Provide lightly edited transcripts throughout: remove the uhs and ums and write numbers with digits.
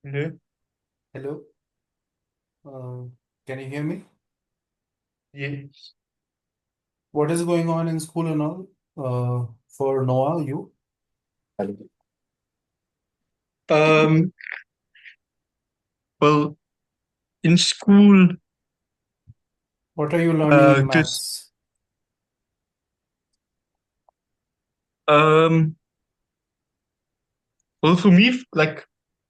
Hello? Hello, uh, can you hear me? Yes. What is going on in school and all? For Noah, you? Um, well, in school, What are you learning in just maths? um, well, for me, like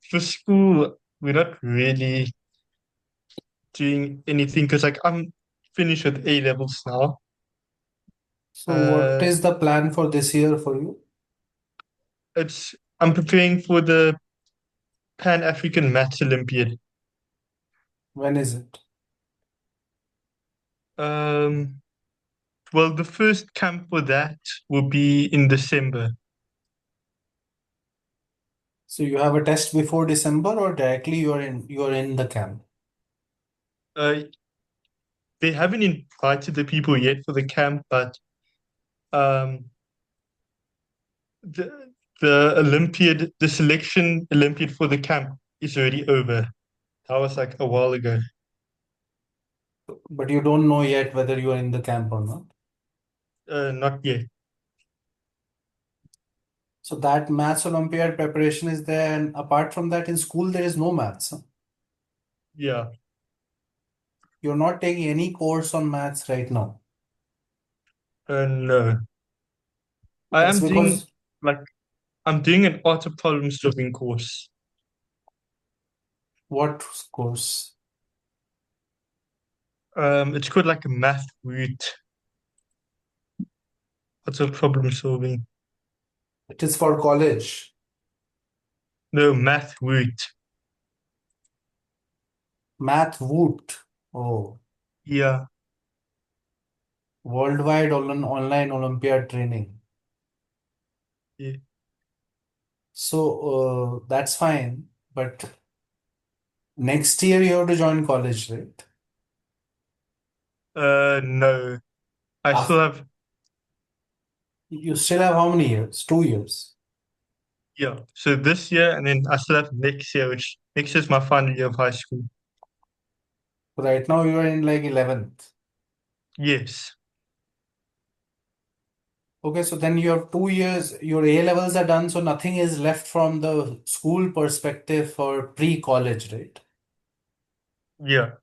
for school, we're not really doing anything because like I'm finished with A levels now. So, what Uh, is the plan for this year for you? it's I'm preparing for the Pan African Maths Olympiad. When is it? Um, well, the first camp for that will be in December. So, you have a test before December, or directly you're in the camp? Uh, they haven't invited the people yet for the camp, but um, the Olympiad, the selection Olympiad for the camp is already over. That was like a while ago. But you don't know yet whether you are in the camp or not. Not yet. So that maths Olympiad preparation is there, and apart from that, in school there is no maths. Huh? Yeah. You're not taking any course on maths right now. No. I That's am doing because like I'm doing an art of problem solving course. what course? It's called like a math root, art of problem solving. It is for college. No, math root. Math Woot. Oh, Yeah. worldwide online Olympiad training. Yeah. So that's fine. But next year you have to join college, right? No. I still After, have you still have how many years? 2 years. yeah. So this year and then I still have next year, which next year is my final year of high school. Right now you are in like 11th. Yes. Okay, so then you have 2 years, your A levels are done, so nothing is left from the school perspective for pre-college, right? Yeah.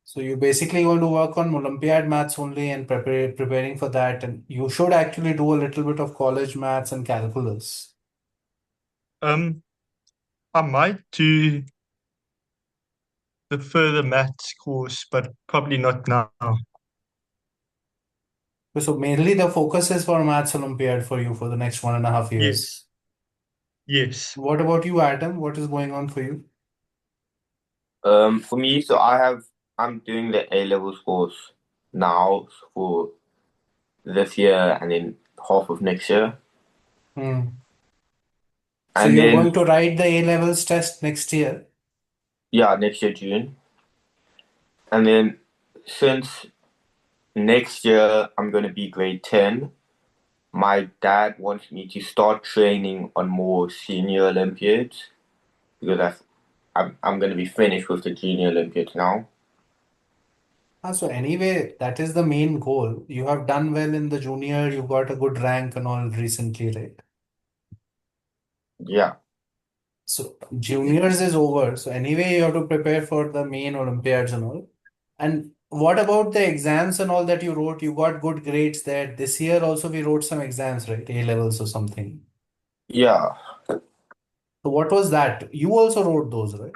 So you're basically going to work on Olympiad maths only and preparing for that. And you should actually do a little bit of college maths and calculus. Um, I might do the further maths course, but probably not now. So mainly the focus is for maths Olympiad for you for the next 1.5 years. Yes, yes. What about you, Adam? What is going on for you? For me, I'm doing the A levels course now for this year and then half of next year. Hmm. So And you're then going to write the A levels test next year. yeah, next year June. And then since next year I'm gonna be grade 10, my dad wants me to start training on more senior Olympiads because I'm gonna be finished with the junior Olympiads now. So anyway, that is the main goal. You have done well in the junior, you got a good rank and all recently, right? Yeah. So juniors is over. So anyway, you have to prepare for the main Olympiads and all. And what about the exams and all that you wrote? You got good grades there. This year also we wrote some exams, right? A levels or something. Yeah. So what was that? You also wrote those, right?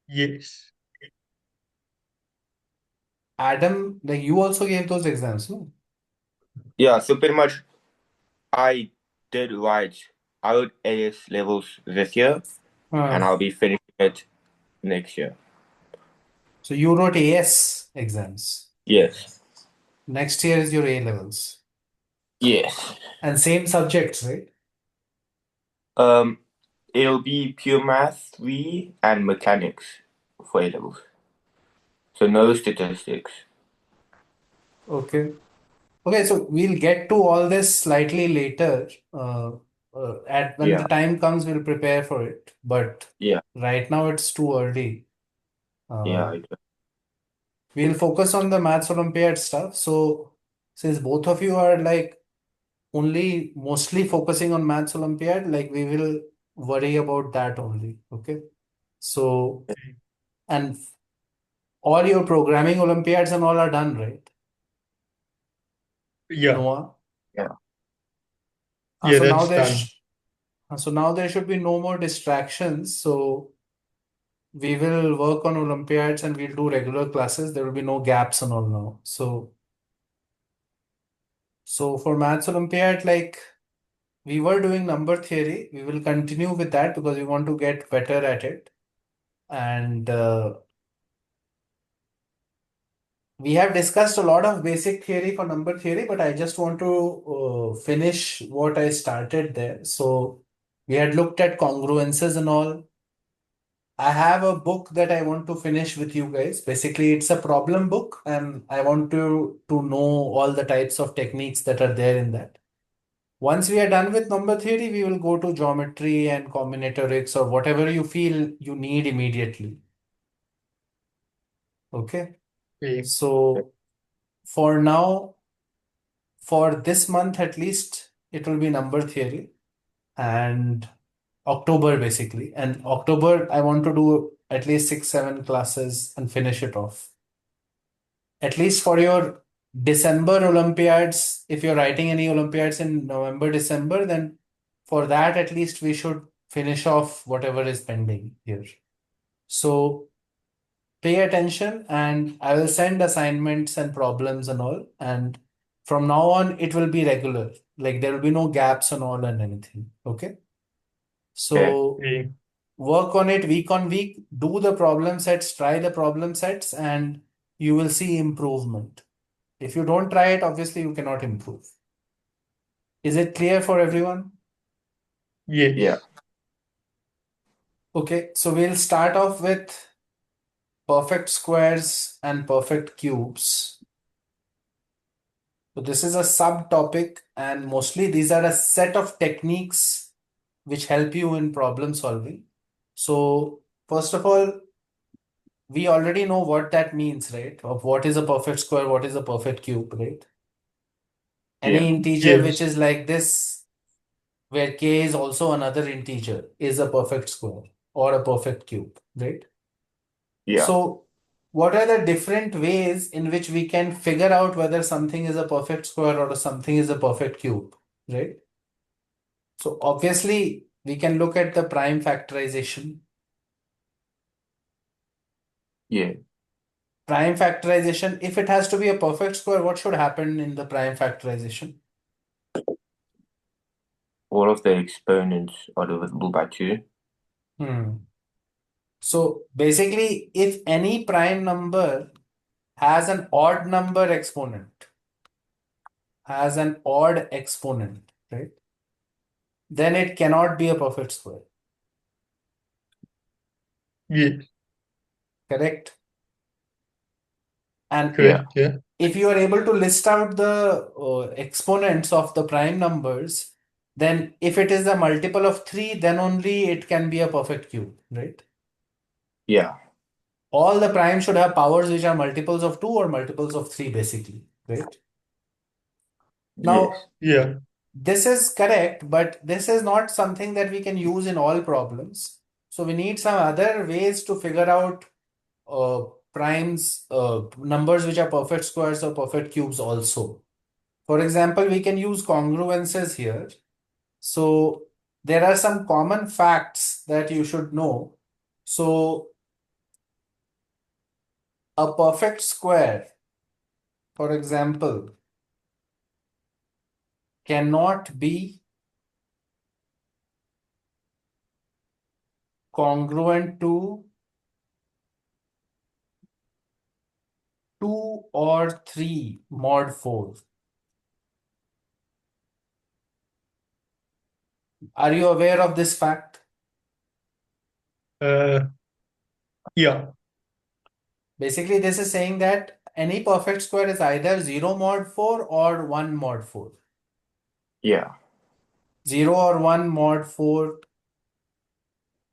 Yes. Adam, like you also gave those exams, no? Yeah, so pretty much I did write I wrote AS levels this year and Uh, I'll be finishing it next year. so you wrote AS exams. Yes. Next year is your A levels. Yes. And same subjects, right? Um, it'll be pure math 3 and mechanics for A levels. So no statistics. Okay. Okay, so we'll get to all this slightly later. When Yeah. the time comes, we'll prepare for it. But Yeah. right now, it's too early. Yeah. We'll focus on the Maths Olympiad stuff. So, since both of you are like only mostly focusing on Maths Olympiad, like we will worry about that only. Okay. So, and all your programming Olympiads and all are done, right? Yeah. Noah? Yeah. Yeah, So now that's done. there should be no more distractions. So we will work on Olympiads and we'll do regular classes. There will be no gaps and all now. So for Maths Olympiad, like we were doing number theory, we will continue with that because we want to get better at it. And we have discussed a lot of basic theory for number theory, but I just want to finish what I started there. So we had looked at congruences and all. I have a book that I want to finish with you guys. Basically, it's a problem book, and I want to know all the types of techniques that are there in that. Once we are done with number theory, we will go to geometry and combinatorics or whatever you feel you need immediately. Okay. Okay. So for now, for this month at least, it will be number theory and October basically. And October, I want to do at least 6, 7 classes and finish it off. At least for your December Olympiads, if you're writing any Olympiads in November, December, then for that at least we should finish off whatever is pending here. So pay attention and I will send assignments and problems and all. And from now on, it will be regular. Like there will be no gaps and all and anything. Okay. So Okay. work on it week on week, do the problem sets, try the problem sets, and you will see improvement. If you don't try it, obviously you cannot improve. Is it clear for everyone? Yes. Yeah. Okay, so we'll start off with perfect squares and perfect cubes. So this is a subtopic, and mostly these are a set of techniques which help you in problem solving. So first of all, we already know what that means, right? Of what is a perfect square, what is a perfect cube, right? Any Yeah. integer which Yes. is like this, where k is also another integer, is a perfect square or a perfect cube, right? Yeah. So, what are the different ways in which we can figure out whether something is a perfect square or something is a perfect cube, right? So, obviously, we can look at the prime factorization. Yeah. Prime factorization, if it has to be a perfect square, what should happen in the prime factorization? All of the exponents are divisible by 2. So basically, if any prime number has an odd number exponent, right? Then it cannot be a perfect square, Yes. correct? And Yeah. Correct. Yeah. if you are able to list out the exponents of the prime numbers, then if it is a multiple of 3, then only it can be a perfect cube, right? Yeah. All the primes should have powers which are multiples of 2 or multiples of 3, basically, right? Now, Yes. Yeah. this is correct, but this is not something that we can use in all problems. So we need some other ways to figure out primes, numbers which are perfect squares or perfect cubes also. For example, we can use congruences here. So there are some common facts that you should know. So a perfect square, for example, cannot be congruent to 2 or 3 mod 4. Are you aware of this fact? Uh, yeah. Basically, this is saying that any perfect square is either 0 mod 4 or 1 mod 4. Yeah. 0 or 1 mod 4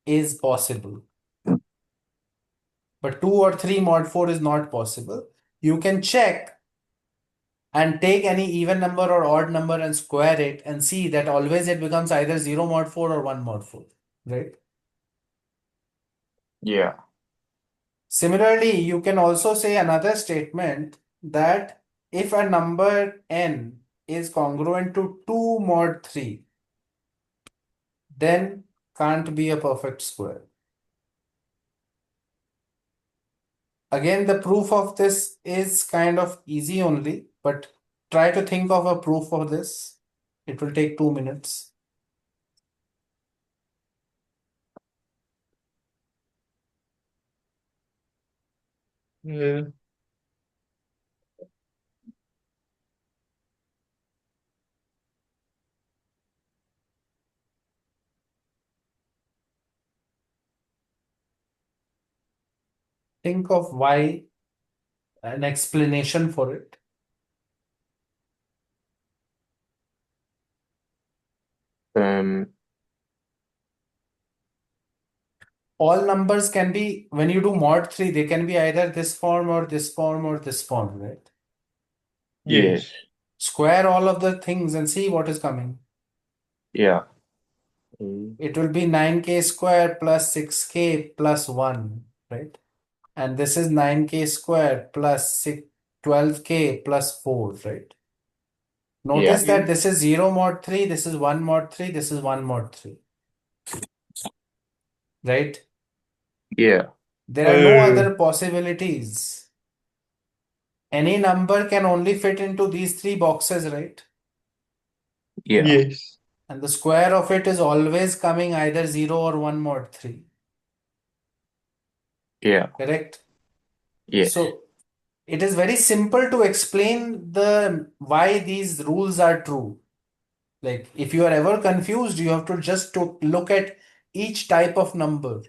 is possible. But 2 or 3 mod 4 is not possible. You can check and take any even number or odd number and square it and see that always it becomes either 0 mod 4 or 1 mod 4, right? Yeah. Similarly, you can also say another statement that if a number n is congruent to 2 mod 3, then can't be a perfect square. Again, the proof of this is kind of easy only, but try to think of a proof for this. It will take 2 minutes. Yeah. Think of why, an explanation for it. Um. All numbers can be, when you do mod 3, they can be either this form or this form or this form, right? Yes. Yes. Square all of the things and see what is coming. Yeah. It will be 9k square plus 6k plus 1, right? And this is 9k square plus 12k plus 4, right? Yeah. Notice that this is 0 mod 3, this is 1 mod 3, this is 1 mod 3, right? Yeah. There are no Uh, other possibilities. Any number can only fit into these 3 boxes, right? Yeah. yes. And the square of it is always coming either 0 or 1 mod 3, Yeah. correct? Yes. So it is very simple to explain why these rules are true. Like if you are ever confused, you have to just to look at each type of number,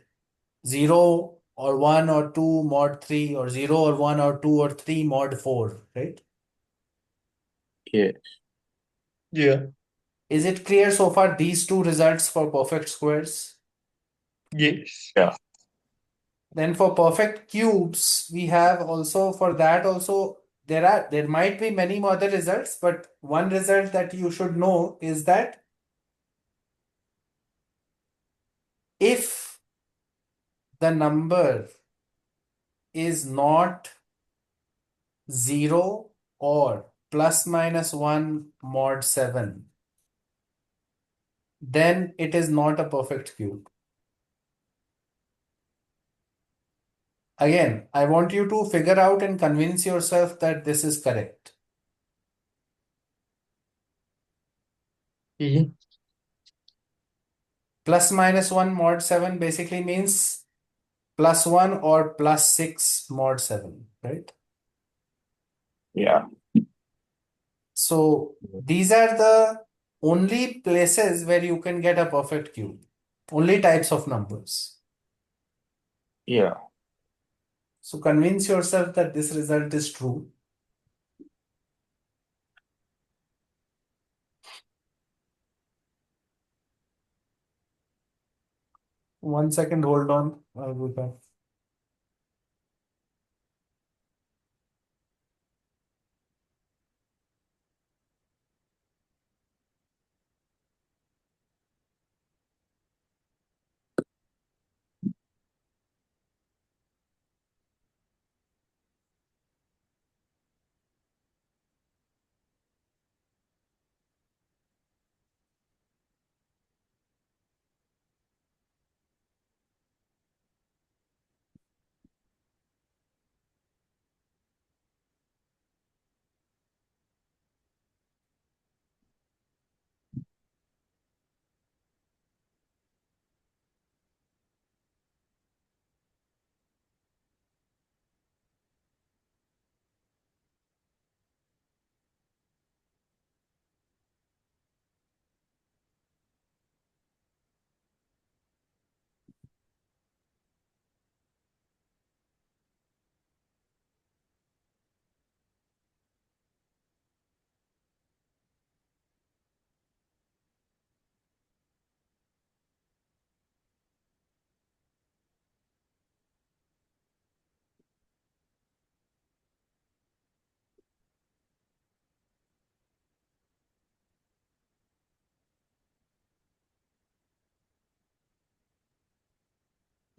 0 or 1 or 2 mod 3 or 0 or 1 or 2 or 3 mod 4, right? Yes. Yeah. Is it clear so far these two results for perfect squares? Yes. Yeah. Then for perfect cubes, we have also for that also there might be many other results, but one result that you should know is that if the number is not 0 or plus minus 1 mod 7, then it is not a perfect cube. Again, I want you to figure out and convince yourself that this is correct. Mhm. Plus minus 1 mod 7 basically means plus 1 or plus 6 mod 7, right? Yeah. So these are the only places where you can get a perfect cube, only types of numbers. Yeah. So convince yourself that this result is true. One second, hold on. I'll be back.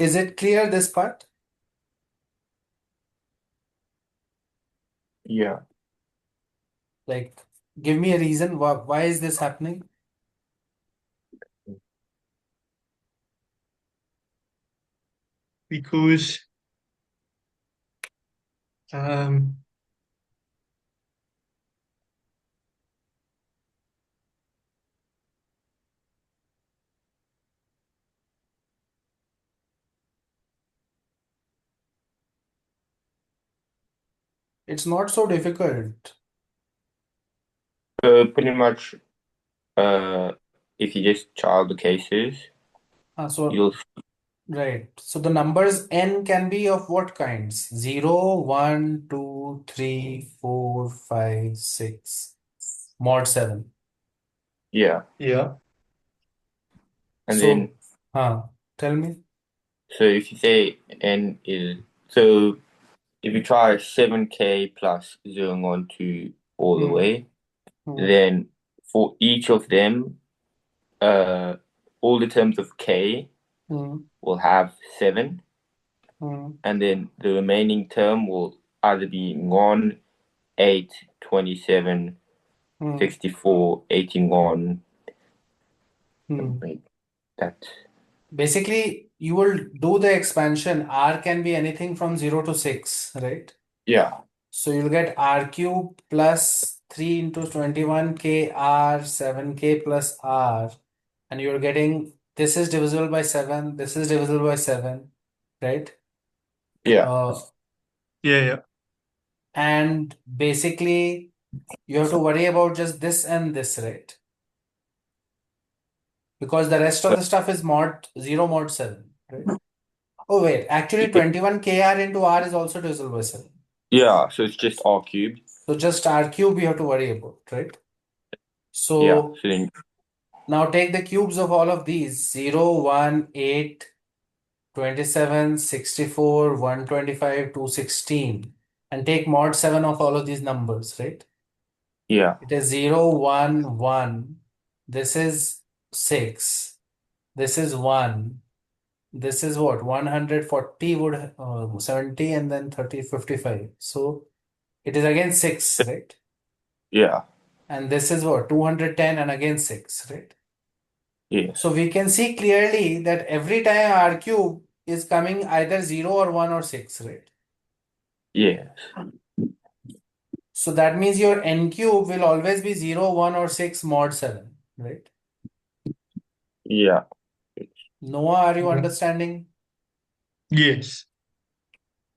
Is it clear, this part? Yeah. Like, give me a reason. Why is this happening? Because um, It's not so difficult. So pretty much, if you just child the cases, So, you'll right. So the numbers n can be of what kinds? 0, 1, 2, 3, 4, 5, 6, mod 7. yeah, yeah, and then So, tell me. so if you say n is so if you try 7k plus zeroing on to all the Hmm, way, hmm, then for each of them, all the terms of k hmm, will have 7, hmm, and then the remaining term will either be ngon 8, 27, hmm, 64, 81. hmm. Wait, that Basically, you will do the expansion. R can be anything from 0 to 6, right? yeah, So you'll get R cube plus 3 into 21k R, 7k plus R. And you're getting this is divisible by 7, this is divisible by 7, right? yeah, Uh, yeah. and basically, you have to worry about just this and this, right? Because the rest of the stuff is mod 0 mod 7, right? Oh, wait, actually 21 kr into r is also divisible by 7. yeah. So it's just r cubed. So just r cube you have to worry about, right? Yeah. So So then now take the cubes of all of these 0, 1, 8, 27, 64, 125, 216, and take mod 7 of all of these numbers, right? yeah, It is 0, 1, 1. This is 6. This is 1. This is what? 140 would 70 and then 30, 55. So it is again 6, right? yeah, And this is what? 210 and again 6, right? yes, So we can see clearly that every time R cube is coming either 0 or 1 or 6, right? yes, So that means your n cube will always be 0, 1 or 6 mod 7, right? yeah, Noah, are you Yeah. understanding? Yes.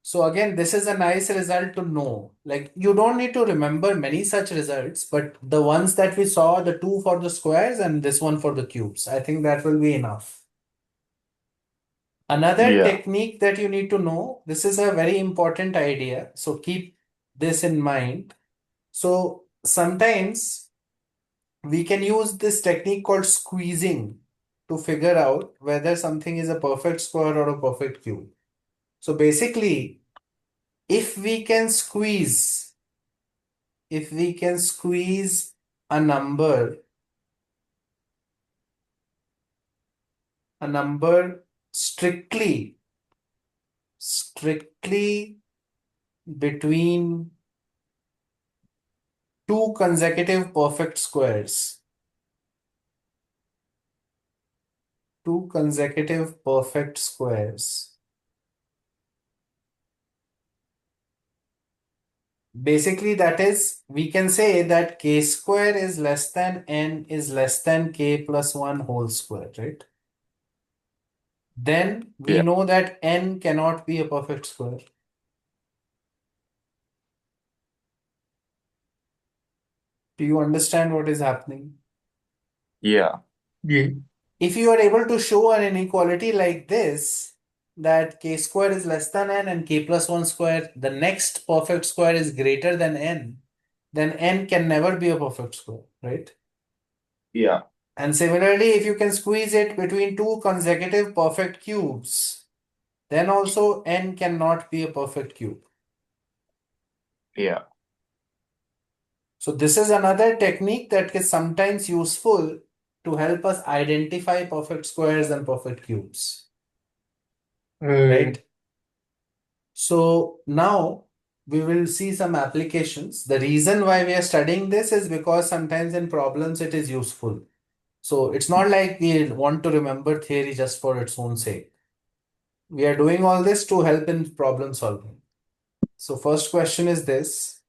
So again, this is a nice result to know. Like you don't need to remember many such results, but the ones that we saw, the two for the squares and this one for the cubes, I think that will be enough. Another yeah, technique that you need to know, this is a very important idea. So keep this in mind. So sometimes we can use this technique called squeezing to figure out whether something is a perfect square or a perfect cube. So basically, if we can squeeze, if we can squeeze a number strictly between two consecutive perfect squares, two consecutive perfect squares. Basically, that is, we can say that k square is less than n is less than k plus 1 whole square, right? Then we yeah, know that n cannot be a perfect square. Do you understand what is happening? yeah, Yeah. If you are able to show an inequality like this, that k square is less than n and k plus 1 square, the next perfect square is greater than n, then n can never be a perfect square, right? yeah, And similarly, if you can squeeze it between two consecutive perfect cubes, then also n cannot be a perfect cube. yeah, So this is another technique that is sometimes useful to help us identify perfect squares and perfect cubes. Uh, right? So now we will see some applications. The reason why we are studying this is because sometimes in problems it is useful. So it's not like we want to remember theory just for its own sake. We are doing all this to help in problem solving. So first question is this.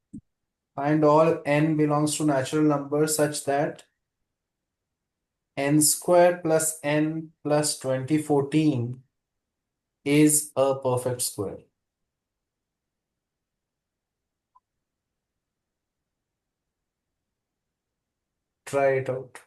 Find all n belongs to natural numbers such that n square plus n plus 2014 is a perfect square. Try it out.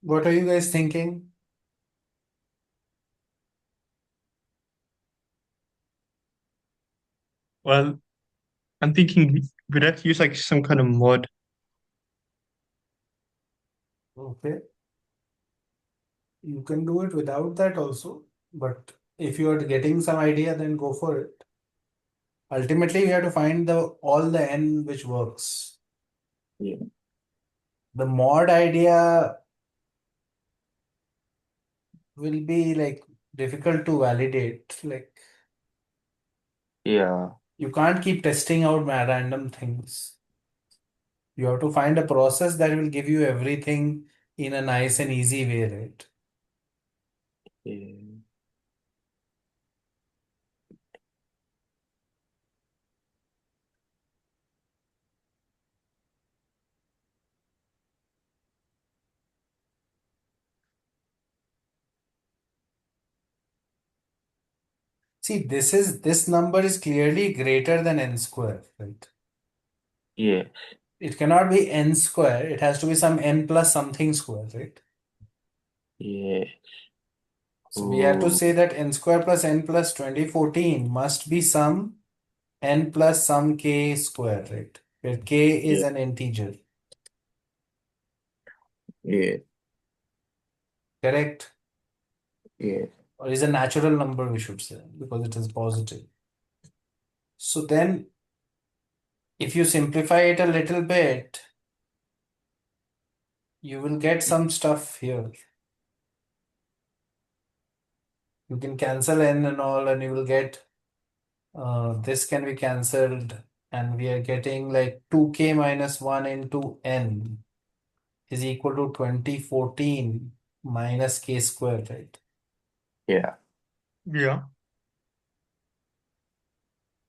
What are you guys thinking? well, I'm thinking we'd have to use like some kind of mod. Okay. You can do it without that also, but if you are getting some idea, then go for it. Ultimately, you have to find the all the n which works. Yeah. The mod idea will be like difficult to validate. Like Yeah. you can't keep testing out random things. You have to find a process that will give you everything in a nice and easy way, right? Yeah. See, this number is clearly greater than n square, right? Yeah. It cannot be n square. It has to be some n plus something square, right? Yeah. So we have to Oh, say that n square plus n plus 2014 must be some n plus some k square, right? Where k is yeah. an integer, Yeah. correct? Yeah. Or is a natural number, we should say, because it is positive. So then, if you simplify it a little bit, you will get some stuff here. You can cancel n and all, and you will get this can be cancelled, and we are getting like 2k minus 1 into n is equal to 2014 minus k square, right? Yeah. Yeah.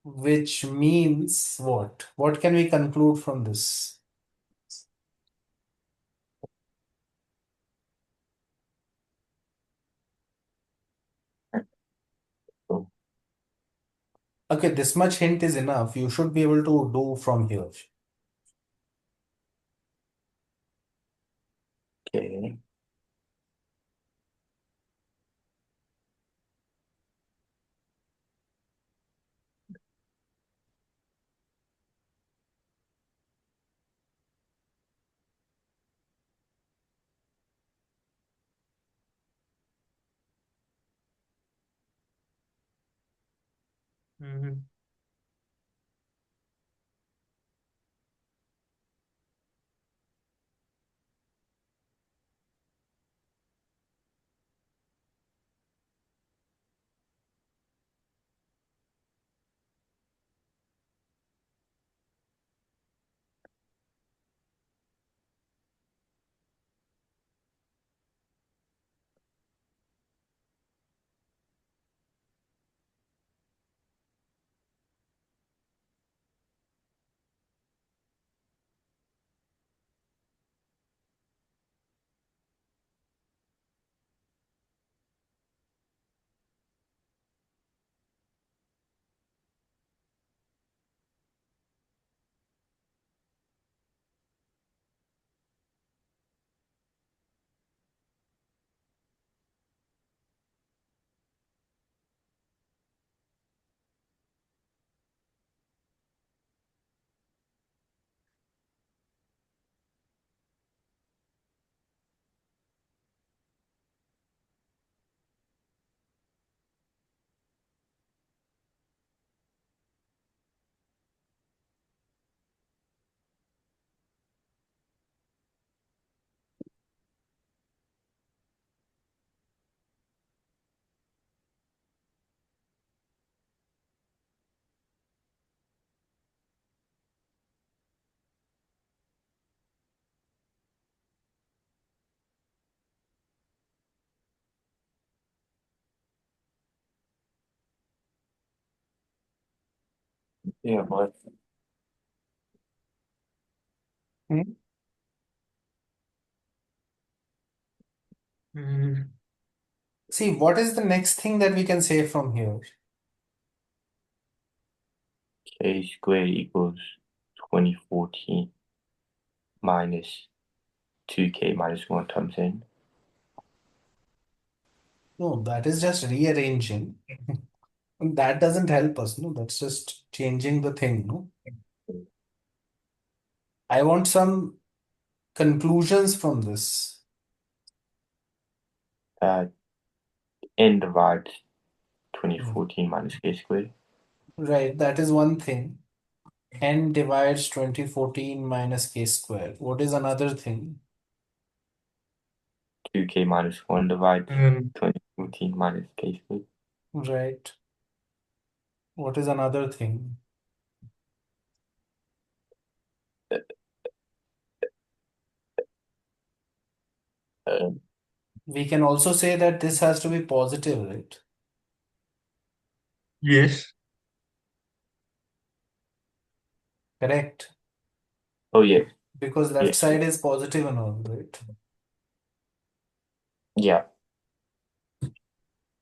Which means what? What can we conclude from this? Oh, Okay, this much hint is enough. You should be able to do from here. okay. Mhm. Yeah, but Hmm? Mhm. See, what is the next thing that we can say from here? k squared equals 2014 minus 2k minus 1 times n. No, that is just rearranging. And that doesn't help us. No, that's just changing the thing. No, I want some conclusions from this. Uh, N divides Hmm. 2014 minus k squared. Right, that is one thing. N divides 2014 minus k square. What is another thing? 2k minus 1 divides Um, 2014 minus k squared. Right. What is another thing? Um, We can also say that this has to be positive, right? yes. Correct. oh, yeah. Because left Yes. side is positive and all, right? Yeah.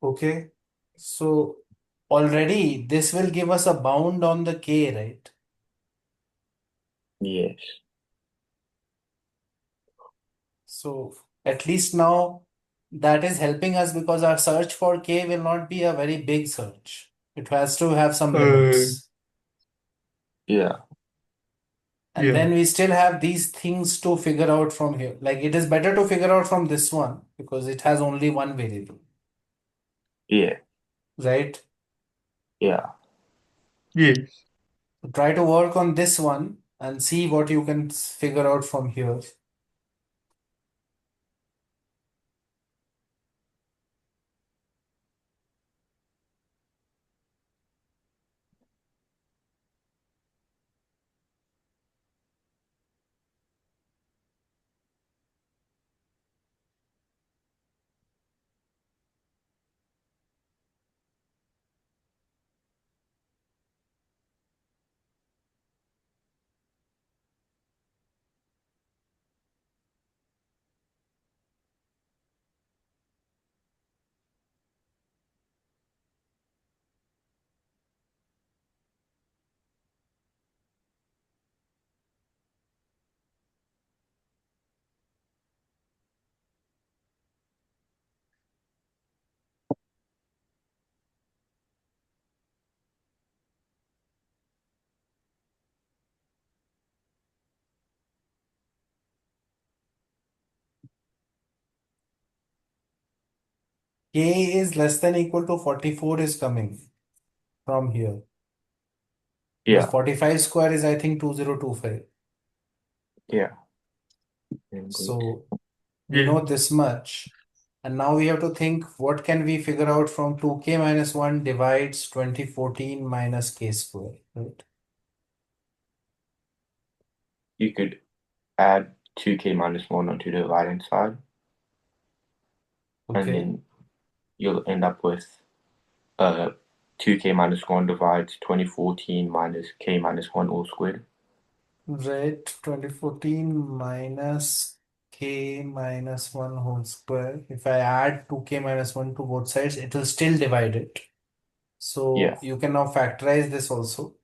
Okay. So already this will give us a bound on the k, right? Yes. So at least now that is helping us because our search for k will not be a very big search. It has to have some Uh, limits. Yeah. And yeah. then we still have these things to figure out from here. Like it is better to figure out from this one because it has only one variable, Yeah. right? Yeah. Yes. So try to work on this one and see what you can figure out from here. K is less than equal to 44 is coming from here. Because Yeah. 45 square is, I think, 2025. Yeah. And great. So we Yeah. know this much. And now we have to think what can we figure out from 2k minus 1 divides 2014 minus k square, right? You could add 2k minus 1 onto the right hand side, and Okay. then you'll end up with uh 2k minus 1 divides 2014 minus k minus 1 all squared. Right. 2014 minus k minus 1 whole square. If I add 2k minus 1 to both sides, it will still divide it. So Yeah. you can now factorize this also.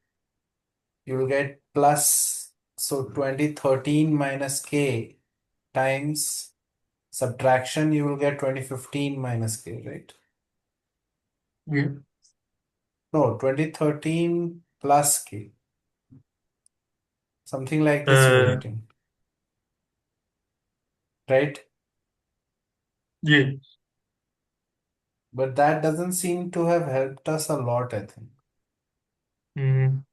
You will get plus, so 2013 minus k times subtraction, you will get 2015 minus k, right? Yeah. No, 2013 plus k. Something like this you're Uh, getting, right? yeah. But that doesn't seem to have helped us a lot, I think. Mm,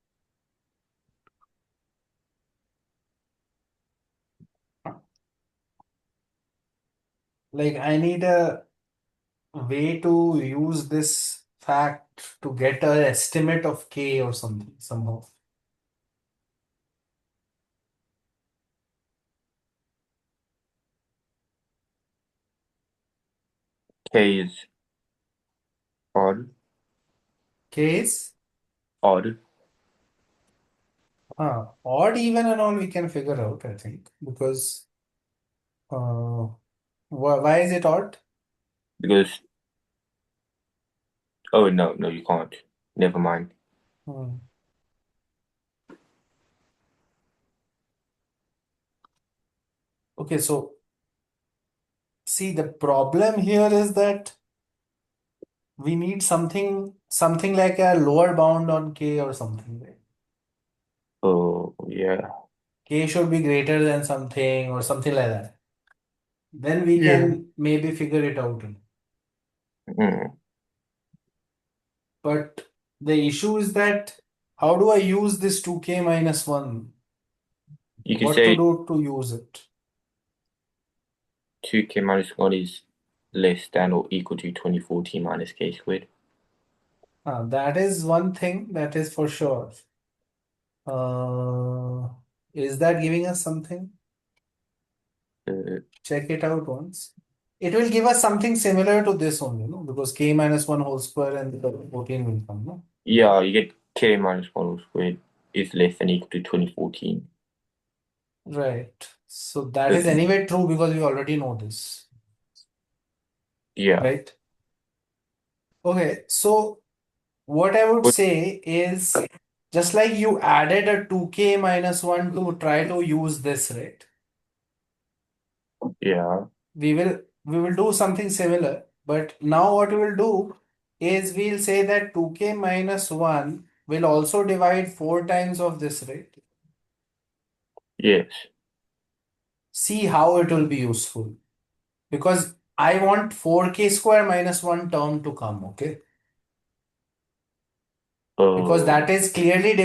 Like, I need a way to use this fact to get an estimate of k or something, somehow. K is odd. K is Odd. odd, even, and all we can figure out, I think, because uh, why is it odd? Because oh no, you can't. Never mind. Hmm. Okay, so see, the problem here is that we need something like a lower bound on k or something, right? Oh yeah. K should be greater than something or something like that. Then we yeah. can maybe figure it out. Mm. But the issue is that how do I use this 2k minus 1? You can What to say do to use it? 2k minus 1 is less than or equal to 2014 minus k squared. That is one thing that is for sure. Is that giving us something? Check it out once. It will give us something similar to this only, no? Because k minus 1 whole square and the 14 will come, no? Yeah, you get k minus 1 whole squared is less than equal to 2014. Right. So that But is anyway true because we already know this, yeah, right? Okay, so what I would but say is just like you added a 2k minus 1 to try to use this, right? yeah, We will do something similar, but now what we will do is we'll say that 2k minus 1 will also divide 4 times of this, right? yes. See how it will be useful. Because I want 4k square minus 1 term to come, okay? Because that Oh, is clearly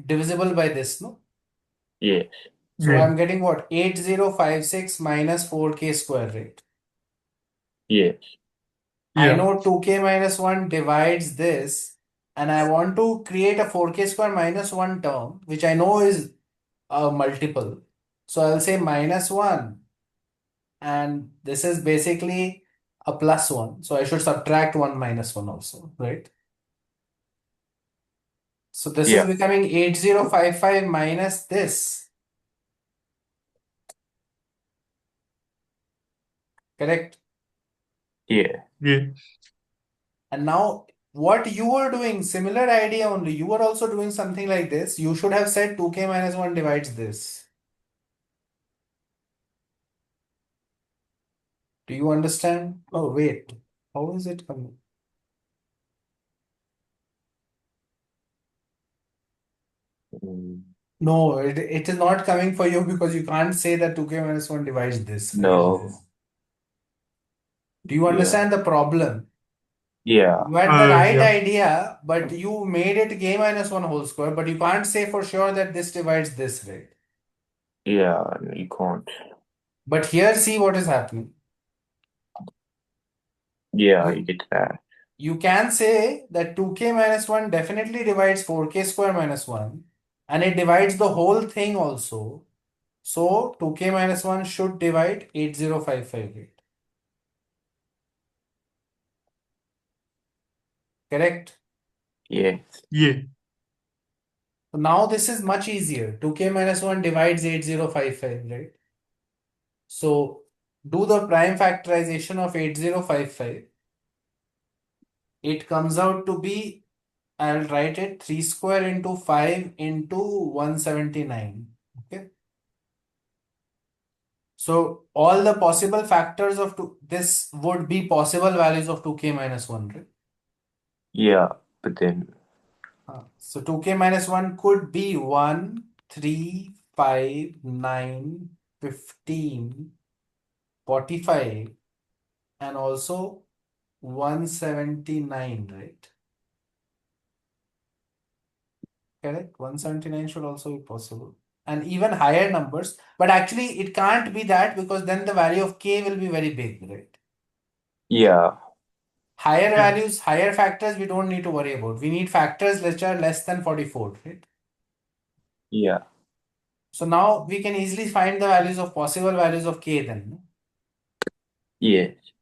divisible by this, no? yes, So Yeah. I'm getting what? 8056 minus 4k square, right? yes, I Yeah. know 2k minus 1 divides this, and I want to create a 4k square minus 1 term, which I know is a multiple. So I'll say minus 1, and this is basically a plus 1. So I should subtract 1 minus 1 also, right? So this is yeah, becoming 8055 minus this, correct? yeah, Yeah. And now what you were doing, similar idea only, you were also doing something like this. You should have said 2k minus 1 divides this. Do you understand? Oh, wait. How is it coming? mm, No, it is not coming for you because you can't say that 2k minus 1 divides this, right? no, Do you yeah, understand the problem? yeah, You had the right Yeah. idea, but you made it k minus 1 whole square, but you can't say for sure that this divides this, right? yeah, you can't. But here, see what is happening. Yeah, you You get that. you can say that 2k minus 1 definitely divides 4k square minus 1, and it divides the whole thing also. So 2k minus 1 should divide 80558. Correct? Yes, Yeah. So now this is much easier. 2k minus 1 divides 8055, right? So do the prime factorization of 8055. It comes out to be, I'll write it 3 square into 5 into 179. Okay. So all the possible factors of this would be possible values of 2k minus 1, right? yeah, but then, So 2k minus 1 could be 1, 3, 5, 9, 15, 45, and also 179, right? Correct? 179 should also be possible. And even higher numbers. But actually, it can't be that because then the value of k will be very big, right? yeah, Higher Yeah. values, higher factors, we don't need to worry about. We need factors which are less than 44, right? yeah, So now we can easily find the values of possible values of k then, no? yes,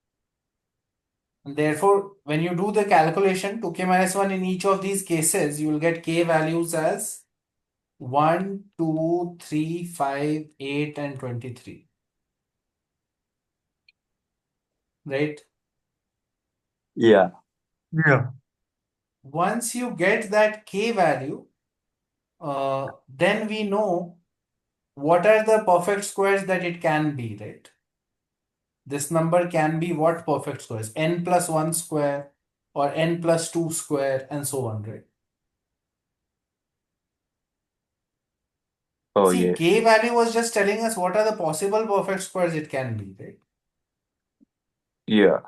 And therefore, when you do the calculation, 2k minus 1 in each of these cases, you will get k values as 1, 2, 3, 5, 8, and 23. Right? yeah, Yeah. Once you get that k value, then we know what are the perfect squares that it can be, right? This number can be what perfect squares? N plus 1 square or n plus 2 square and so on, right? oh See, yes, k value was just telling us what are the possible perfect squares it can be, right? yeah,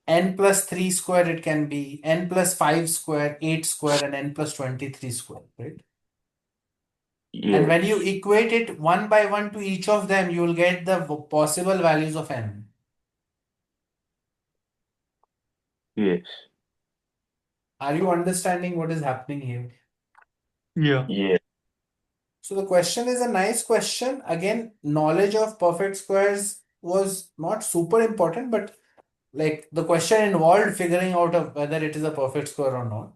n plus 3 square it can be, n plus 5 square, 8 square, and n plus 23 square, right? And Yes. when you equate it one by one to each of them, you will get the possible values of n. Yes. Are you understanding what is happening here? Yeah. Yes. So the question is a nice question. Again, knowledge of perfect squares was not super important, but like the question involved figuring out of whether it is a perfect square or not.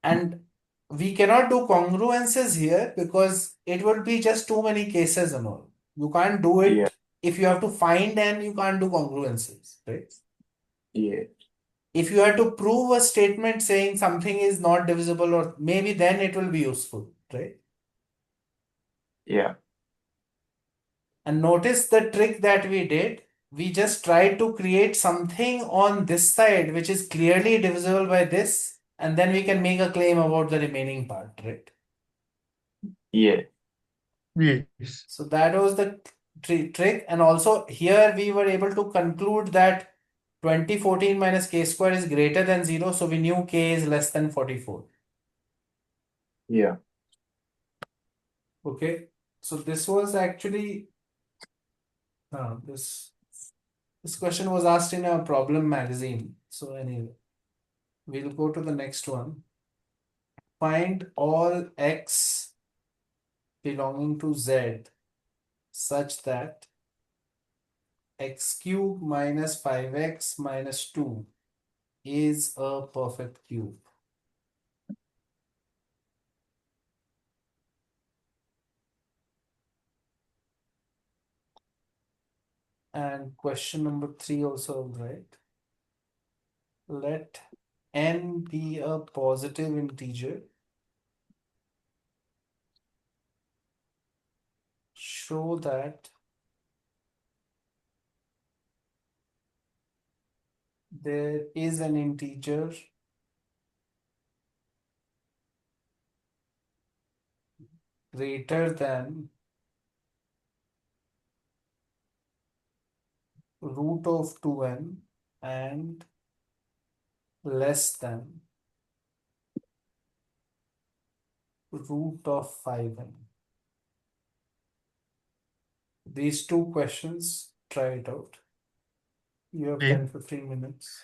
And we cannot do congruences here because it would be just too many cases and all. You can't do Yeah. it if you have to find n, you can't do congruences, right? Yes. If you have to prove a statement saying something is not divisible, or maybe then it will be useful, right? Yeah. And notice the trick that we did. We just tried to create something on this side which is clearly divisible by this, and then we can make a claim about the remaining part, right? Yes. Yes. So that was the trick. And also here we were able to conclude that 2014 minus k square is greater than 0. So we knew k is less than 44. Yeah. Okay. So this was actually, this question was asked in a problem magazine. So anyway, we'll go to the next one. Find all x belonging to z such that x cube minus 5x minus 2 is a perfect cube. And question number 3 also, right? Let n be a positive integer. Show that there is an integer greater than root of 2n and less than root of 5n. These two questions, try it out. You have Okay. 10-15 minutes.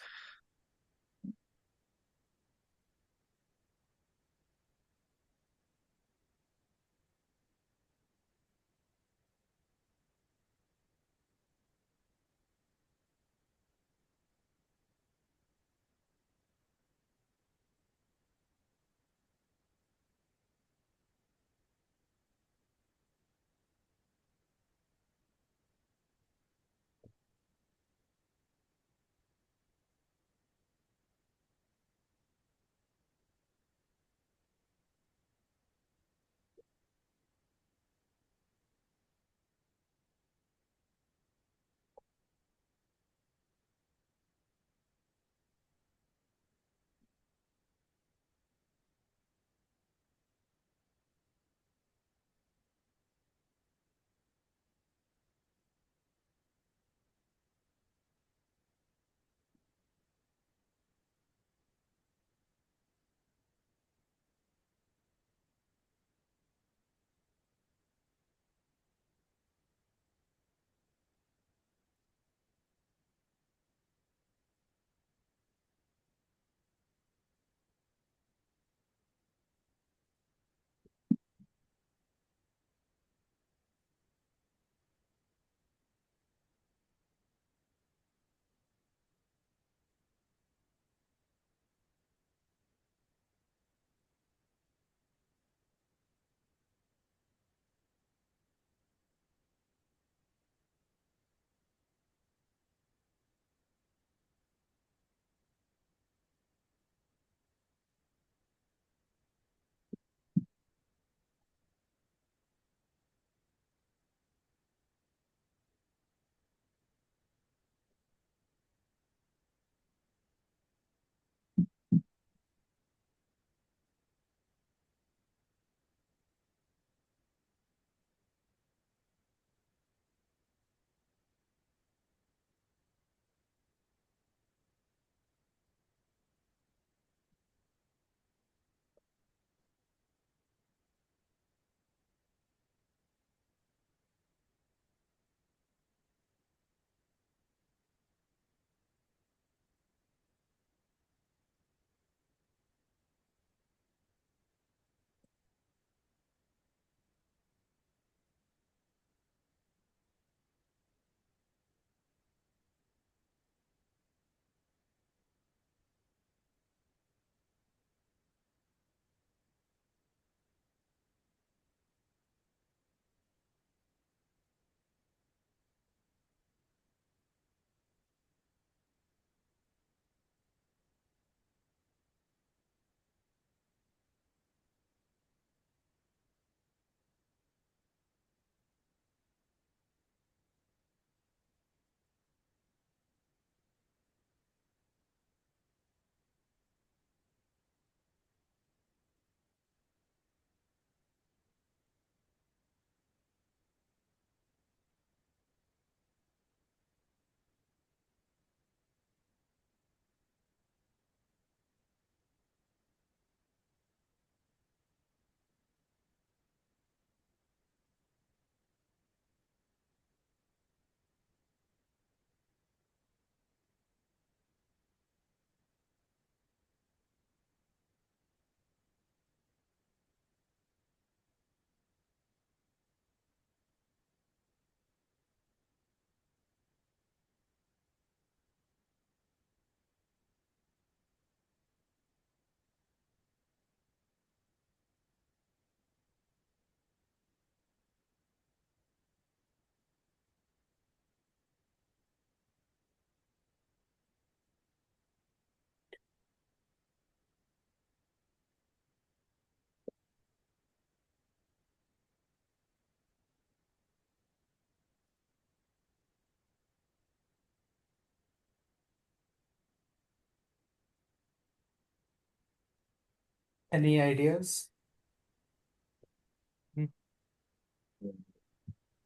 Any ideas?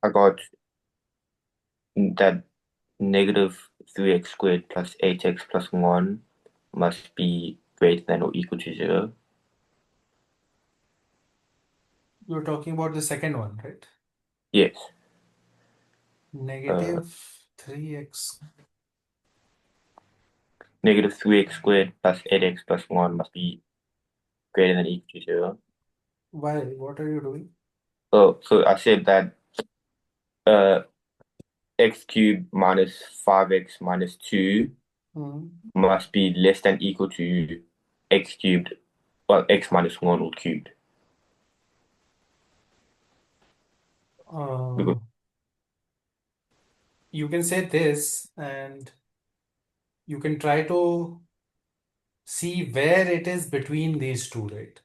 I got that negative 3x squared plus 8x plus 1 must be greater than or equal to 0. You're talking about the second one, right? Yes. Negative 3x. Negative 3x squared plus 8x plus 1 must be greater than or equal to 0. Why? What are you doing? Oh, so I said that uh, x cubed minus 5x minus 2 Hmm. must be less than equal to x cubed, well, x minus 1 all cubed. Uh, you can say this and you can try to see where it is between these two, right?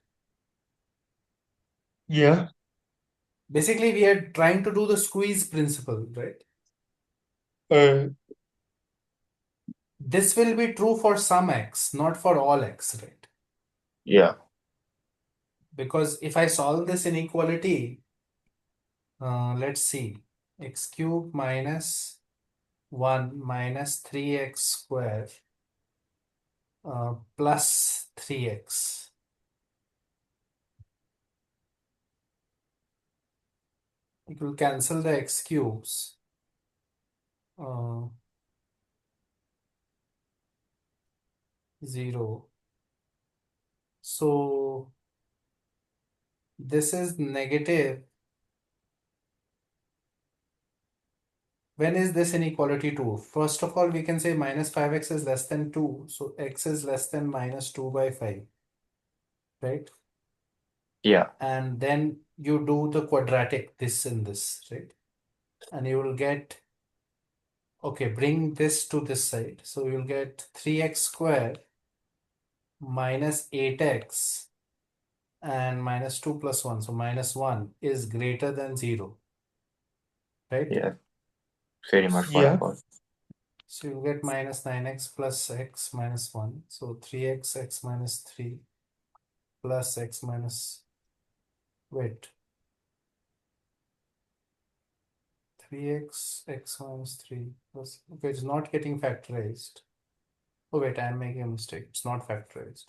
Yeah. Basically, we are trying to do the squeeze principle, right? Uh, This will be true for some x, not for all x, right? Yeah. Because if I solve this inequality, let's see, x cubed minus 1 minus 3x square plus 3x. It will cancel the x cubes. 0. So this is negative. When is this inequality true? First of all, we can say minus 5x is less than 2. So x is less than minus 2 by 5, right? Yeah. And then you do the quadratic, this and this, right? And you will get, okay, bring this to this side. So you'll get 3x squared minus 8x and minus 2 plus 1. So minus 1 is greater than 0, right? Yeah. Pretty much what I yeah. got. So you'll get minus 9x plus x minus 1. So 3x, x minus 3 plus x minus, wait, 3x, x minus 3 plus, okay, it's not getting factorized. Oh wait, I'm making a mistake. It's not factorized.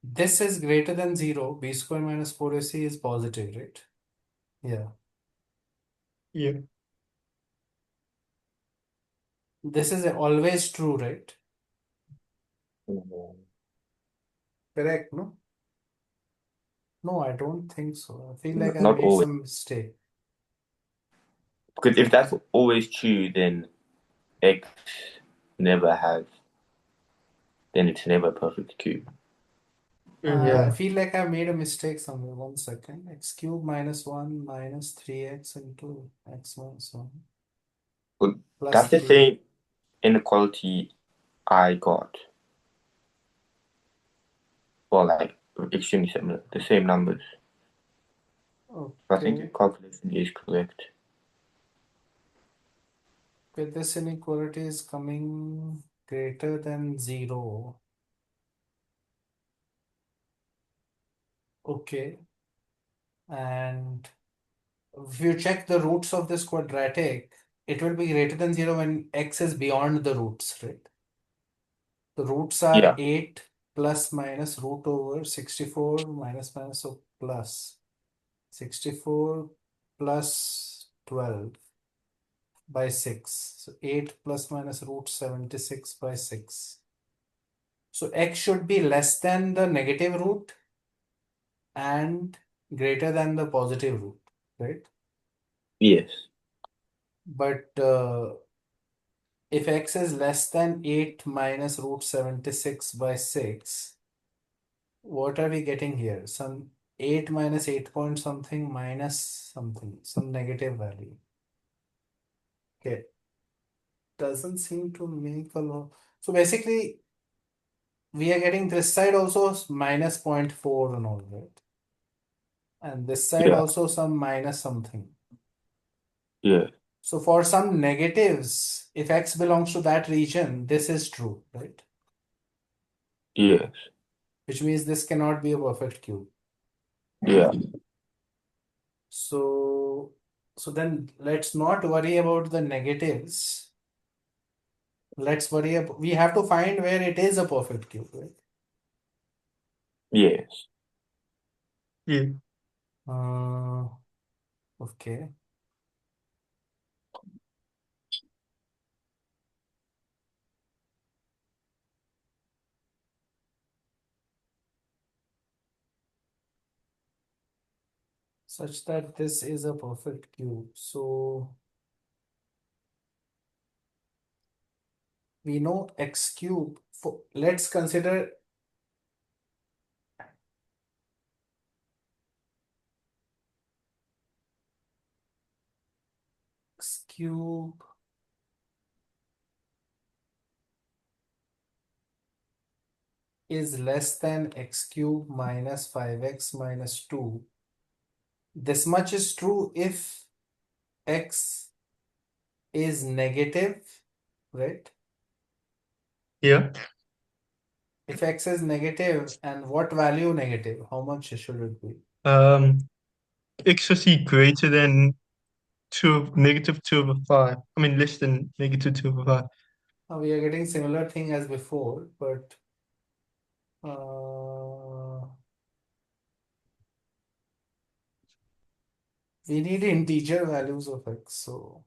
This is greater than 0. B square minus 4ac is positive, right? Yeah. Yeah. This is always true, right? Correct, no? No, I don't think so. I feel like I Not made always. some mistake. Because if that's always true, then x never has, then it's never a perfect cube. I Yeah. feel like I made a mistake somewhere. 1 second. X cube minus 1 minus 3x into x minus 1 But plus that's the 3. same inequality I got. Well, like extremely similar, the same numbers. I think your Okay. calculation is correct. Okay, this inequality is coming greater than 0. Okay. And if you check the roots of this quadratic, it will be greater than 0 when x is beyond the roots, right? The roots are Yeah. 8 plus minus root over 64 minus minus, so plus 64 plus 12 by 6. So 8 plus minus root 76 by 6. So x should be less than the negative root and greater than the positive root, right? Yes. But if x is less than 8 minus root 76 by 6, what are we getting here? Some 8 minus 8 point something minus something, some negative value. Okay. Doesn't seem to make a lot. So basically, we are getting this side also minus 0.4 and all, right? And this side Yeah. also some minus something. Yeah. So for some negatives, if x belongs to that region, this is true, right? Yes. which means this cannot be a perfect cube. Yeah. So then let's not worry about the negatives. Let's worry about, we have to find where it is a perfect cube, right? Yes. Yeah. Okay. Such that this is a perfect cube. So we know x cube. Let's consider x cube is less than x cube minus 5x minus 2. This much is true if x is negative, right? Yeah. If x is negative, and what value negative? How much should it be? X is greater than negative 2/5. I mean, less than negative 2/5. We are getting similar thing as before, but we need integer values of x. So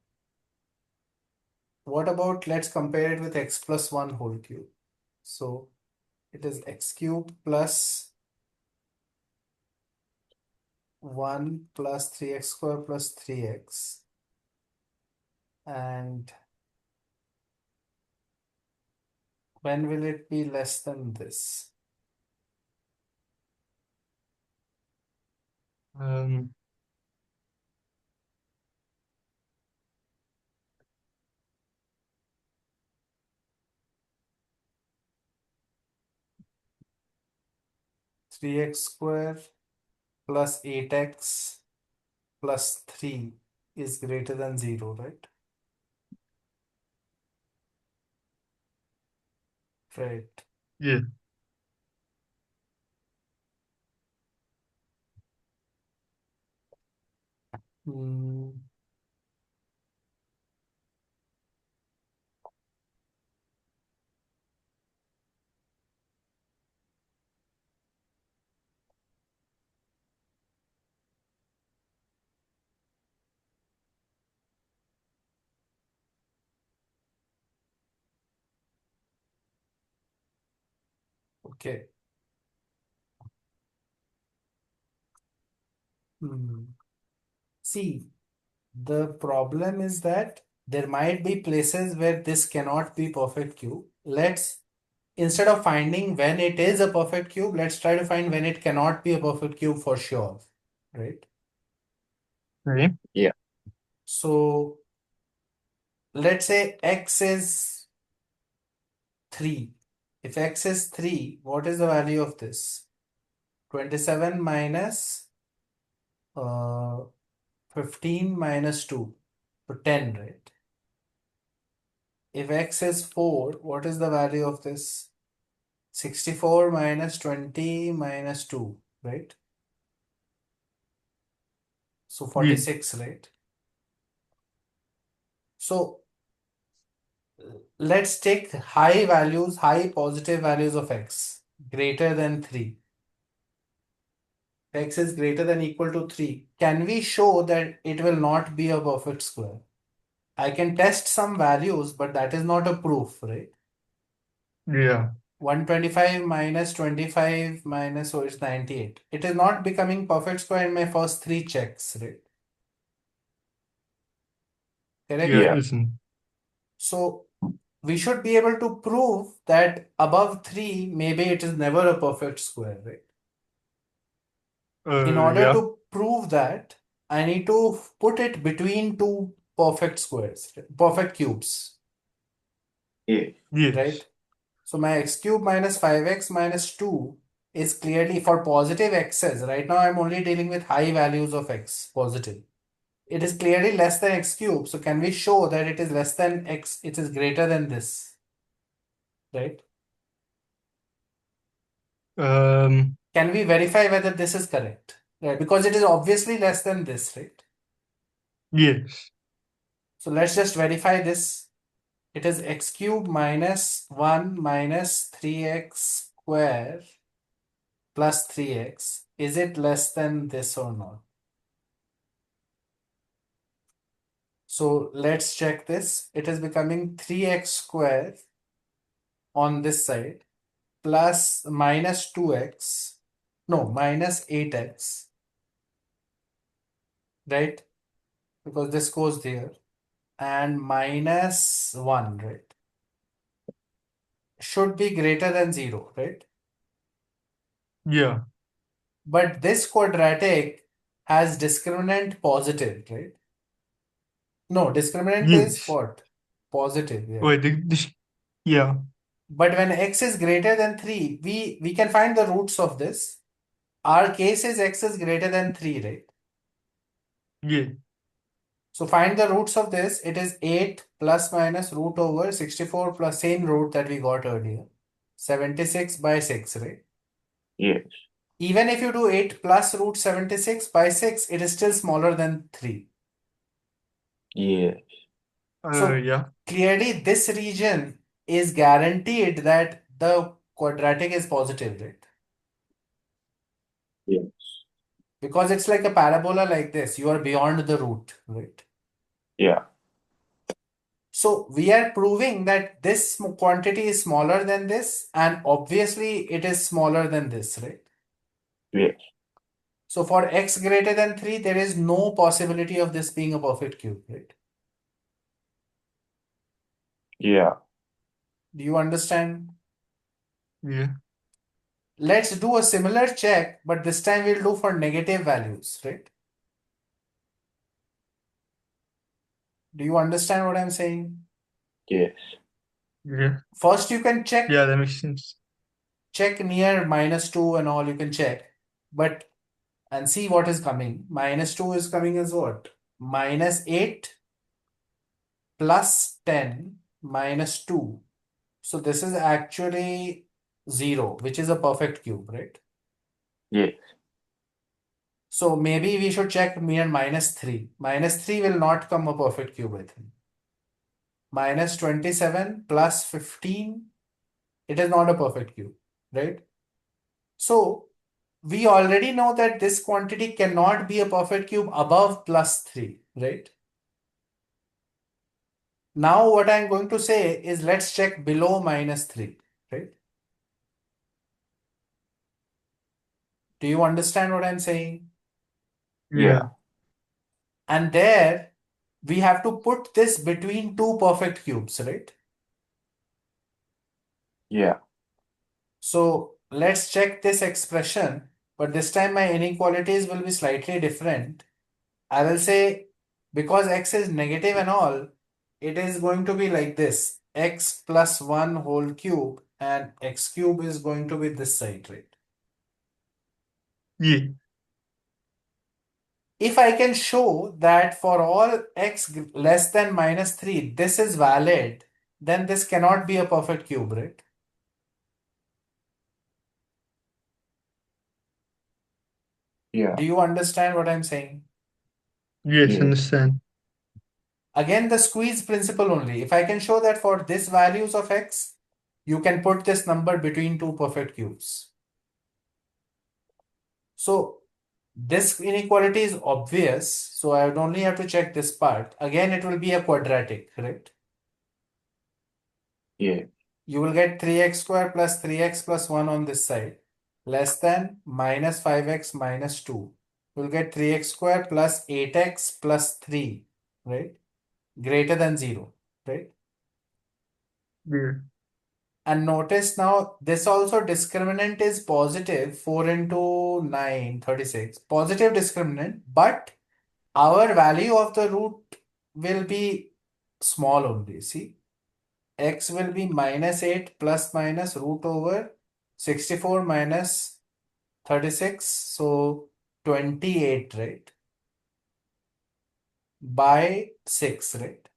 what about, let's compare it with x plus 1 whole cube. So it is x cube plus 1 plus 3x square plus 3x. And when will it be less than this? Um, 3x square plus 8x plus 3 is greater than 0, right? Right. yeah. Hmm. Okay. See, the problem is that there might be places where this cannot be perfect cube. Instead of finding when it is a perfect cube, let's try to find when it cannot be a perfect cube for sure, right? Okay. Yeah. So let's say x is 3. If x is 3, what is the value of this? 27 minus 15 minus 2. So 10, right? If x is 4, what is the value of this? 64 minus 20 minus 2, right? So Yeah. 46, right? So let's take high positive values of x greater than 3. X is greater than equal to 3. Can we show that it will not be a perfect square? I can test some values, but that is not a proof, right? Yeah. 125 minus 25 minus, so it's 98. It is not becoming perfect square in my first 3 checks, right? Correct? Yeah. Yeah. Listen. So we should be able to prove that above 3, maybe it is never a perfect square, right? In order Yeah. to prove that, I need to put it between two perfect squares, perfect cubes, Yeah. Yes. right? So my x cube minus 5x minus 2 is clearly for positive x's. Right now I'm only dealing with high values of x, positive. It is clearly less than x cube. So can we show that it is less than x, it is greater than this, right? Can we verify whether this is correct? Right, because it is obviously less than this, right? Yes. So let's just verify this. It is x cube minus 1 minus 3x square plus 3x. Is it less than this or not? So let's check this. It is becoming 3x square on this side plus minus 2x. No, minus 8x. Right? Because this goes there. And minus 1, right? Should be greater than 0, right? Yeah. But this quadratic has discriminant positive, right? No, discriminant is Yes. what? Positive, yeah. Wait, yeah. But when x is greater than 3, we can find the roots of this. Our case is x is greater than 3, right? Yeah. So find the roots of this. It is 8 plus minus root over 64 plus same root that we got earlier. 76 by 6, right? Yes. Even if you do 8 plus root 76 by 6, it is still smaller than 3. Yes. So Yeah. clearly this region is guaranteed that the quadratic is positive, right? Yes. Because it's like a parabola like this. You are beyond the root, right? Yeah. So we are proving that this quantity is smaller than this, and obviously it is smaller than this, right? Yes. So for x greater than 3, there is no possibility of this being a perfect cube, right? Yeah. Do you understand? Yeah. Let's do a similar check, but this time we'll do for negative values, right? Do you understand what I'm saying? Yes. Yeah. First, you can check Yeah, that makes sense. near minus 2 and all, you can check, but and see what is coming. Minus 2 is coming as what? Minus 8 plus 10 minus 2. So this is actually 0, which is a perfect cube, right? Yes. So maybe we should check near minus 3. Minus 3 will not come a perfect cube, I think. Minus 27 plus 15, it is not a perfect cube, right? So we already know that this quantity cannot be a perfect cube above plus 3, right? Now what I'm going to say is let's check below minus 3, right? Do you understand what I'm saying? Yeah. And there we have to put this between two perfect cubes, right? Yeah. So let's check this expression, but this time my inequalities will be slightly different. I will say because x is negative and all, it is going to be like this, x plus 1 whole cube, and x cube is going to be this side, right? Yeah. If I can show that for all x less than minus 3, this is valid, then this cannot be a perfect cube, right? Yeah. Do you understand what I'm saying? Yes, Yes. understand. Again, the squeeze principle only. If I can show that for this values of x, you can put this number between two perfect cubes. So this inequality is obvious. So I would only have to check this part. Again, it will be a quadratic, correct? Yeah. You will get 3x square plus 3x plus 1 on this side, less than minus 5x minus 2. You'll get 3x square plus 8x plus 3, right? Greater than 0, right? Yeah. And notice now this also discriminant is positive, 4 into 9, 36. Positive discriminant, but our value of the root will be small only. See, x will be minus 8 plus minus root over 64 minus 36. So 28, right? By 6, right?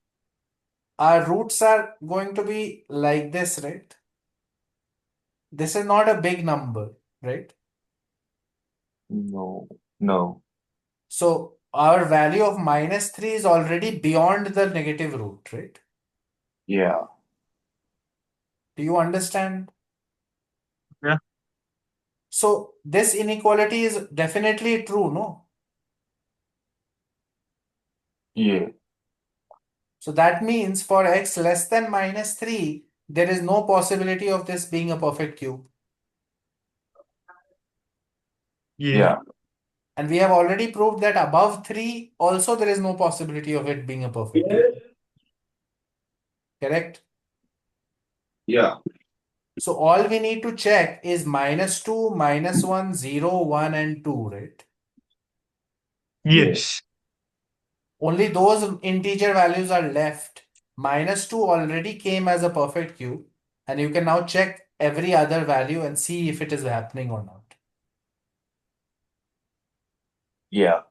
Our roots are going to be like this, right? This is not a big number, right? No. No. So our value of -3 is already beyond the negative root, right? Yeah. Do you understand? Yeah. So this inequality is definitely true, no? Yeah. So that means for x less than -3, there is no possibility of this being a perfect cube. Yeah. Yeah. And we have already proved that above 3, also there is no possibility of it being a perfect cube. Correct? Yeah. So all we need to check is -2, -1, 0, 1, and 2, right? Yes. Only those integer values are left. -2 already came as a perfect cube, and you can now check every other value and see if it is happening or not. Yeah.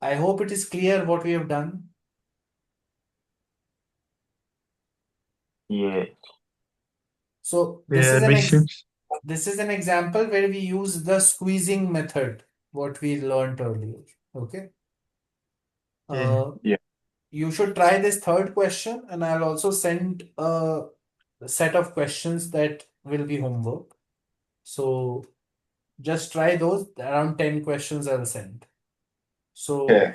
I hope it is clear what we have done. Yeah. So Yeah, makes sense. this is an example where we use the squeezing method, what we learned earlier. Okay. Yeah. Yeah. You should try this third question, and I'll also send a set of questions that will be homework. So just try those. Around 10 questions I'll send. So Okay.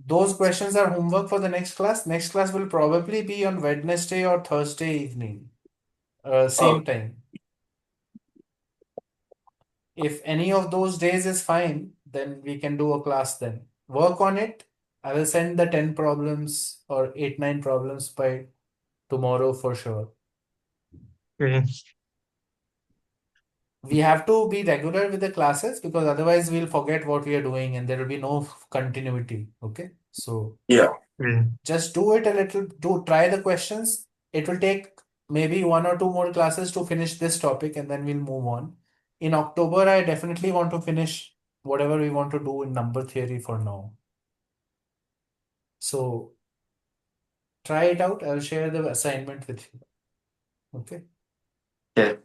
those questions are homework for the next class. Next class will probably be on Wednesday or Thursday evening, Oh, same time. If any of those days is fine, then we can do a class then. Work on it. I will send the 10 problems or 8, 9 problems by tomorrow for sure. Okay. We have to be regular with the classes because otherwise we'll forget what we are doing and there will be no continuity. Okay. So yeah. Yeah. just do it a little, try the questions. It will take maybe 1 or 2 more classes to finish this topic and then we'll move on. In October, I definitely want to finish whatever we want to do in number theory for now. So try it out. I'll share the assignment with you. Okay. Okay.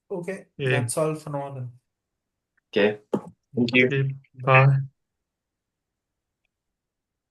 Okay. Yeah. That's all for now then. Okay. Thank you. Okay. Bye.